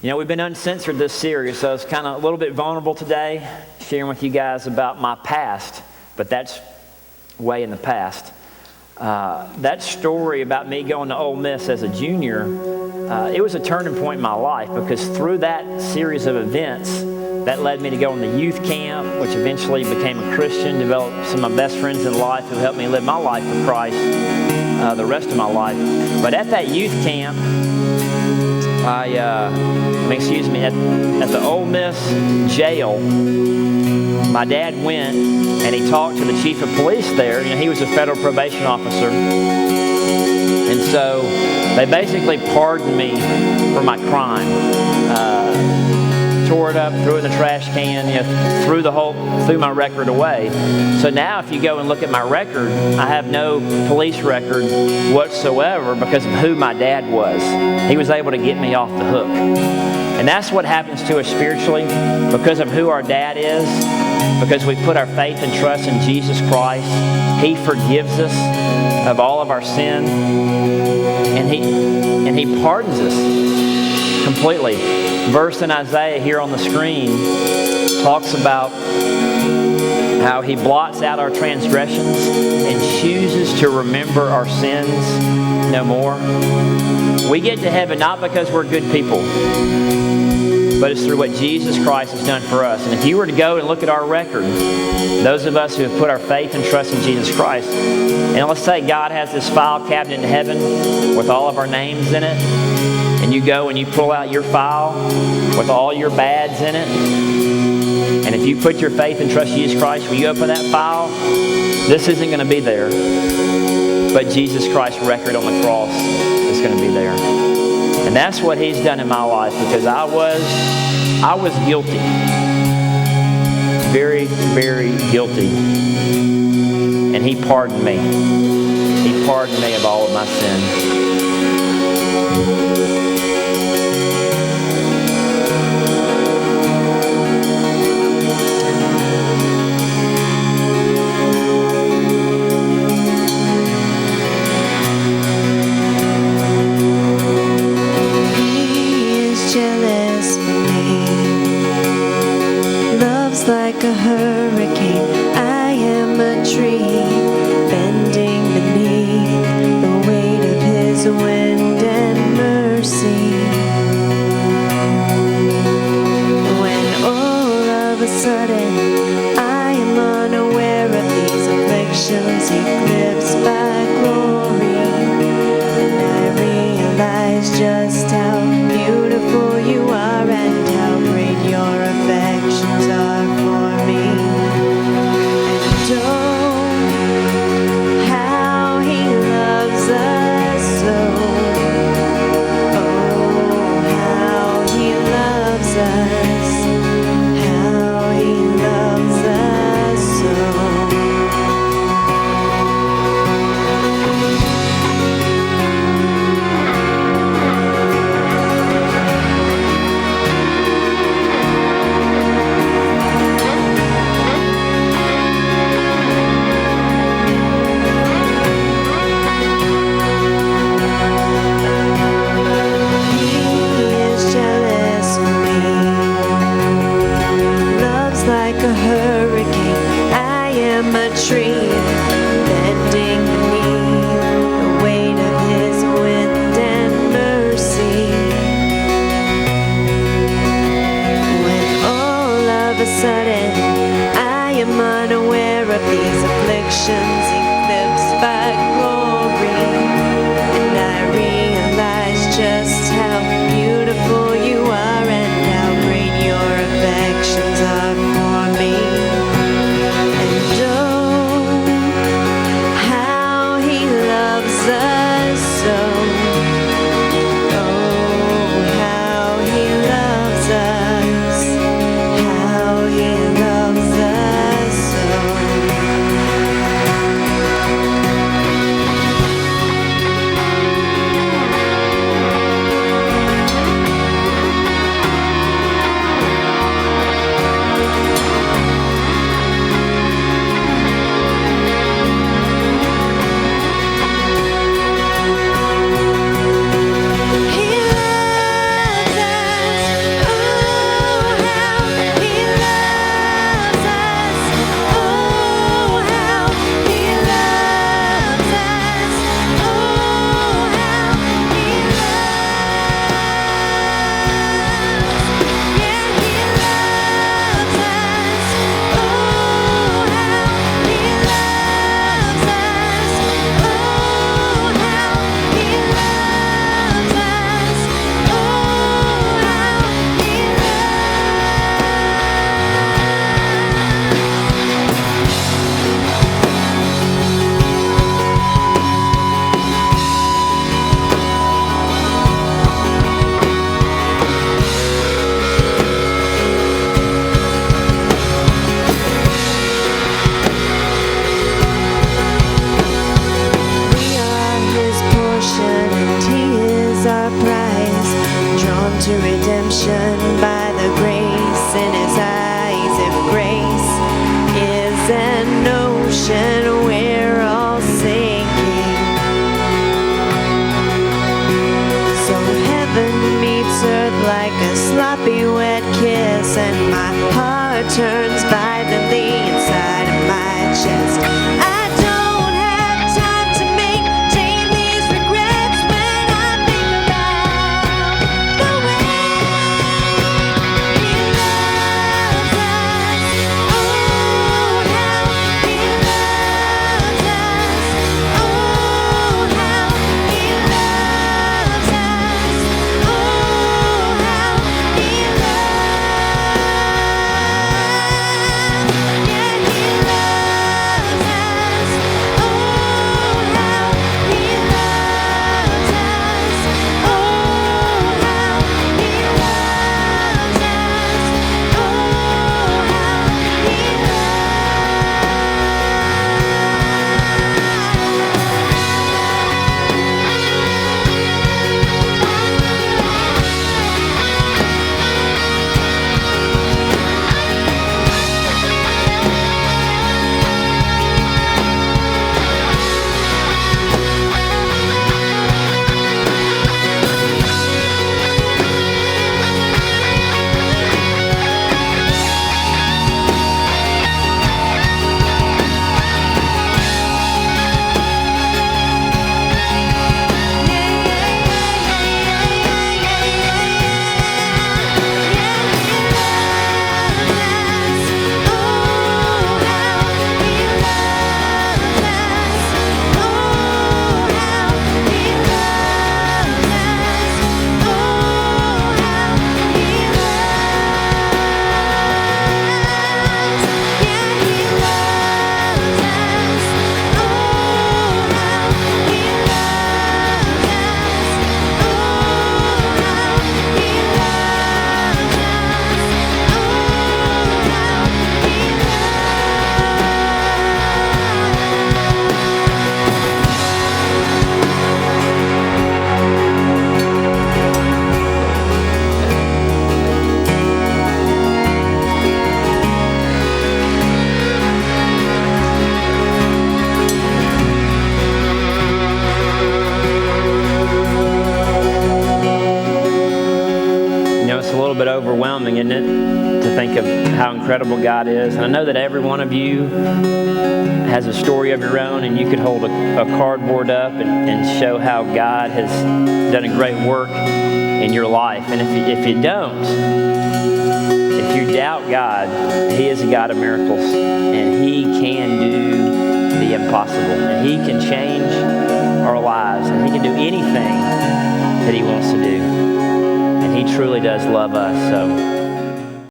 You know, we've been uncensored this series, so it's kind of a little bit vulnerable today, sharing with you guys about my past, but that's way in the past. That story about me going to Ole Miss as a junior, it was a turning point in my life, because through that series of events, that led me to go in the youth camp, which eventually became a Christian, developed some of my best friends in life who helped me live my life for Christ the rest of my life. But at that youth camp, at the Ole Miss jail, my dad went and he talked to the chief of police there. You know, he was a federal probation officer. And so they basically pardoned me for my crime. Tore it up, threw it in the trash can, threw my record away. So now if you go and look at my record, I have no police record whatsoever because of who my dad was. He was able to get me off the hook. And that's what happens to us spiritually because of who our dad is, because we put our faith and trust in Jesus Christ. He forgives us of all of our sin, and He pardons us completely. Verse in Isaiah here on the screen talks about how He blots out our transgressions and chooses to remember our sins no more. We get to heaven not because we're good people, but it's through what Jesus Christ has done for us. And if you were to go and look at our record, those of us who have put our faith and trust in Jesus Christ, and let's say God has this file cabinet in heaven with all of our names in it, and you go and you pull out your file with all your bads in it, and if you put your faith and trust in Jesus Christ, when you open that file, this isn't going to be there, but Jesus Christ's record on the cross is going to be there. And that's what He's done in my life, because I was guilty. Very, very guilty. And He pardoned me. He pardoned me of all of my sin. Like a hurricane, I am a tree bending beneath the weight of His wind and mercy. When all of a sudden I am unaware of these afflictions eclipsed by glory, and I realize just how beautiful You are and how great Your affections are. to redemption by the grace in his eyes. If grace is an ocean, we're all sinking. So heaven meets earth like a sloppy wet kiss, and my heart turns violently inside of my chest. I don't have time to maintain these regrets when I think about the way he loves us. Oh, how he loves us. Oh, how he loves us. Oh, how he loves. Yeah, he loves us. Oh, how he loves us. Oh, how he loves us. Oh, how he It's a little bit overwhelming, isn't it, to think of how incredible God is. And I know that every one of you has a story of your own, and you could hold a cardboard up and show how God has done a great work in your life. And if you don't, if you doubt God, He is a God of miracles, and He can do the impossible, and He can change our lives, and He can do anything that He wants to do. And He truly does love us. So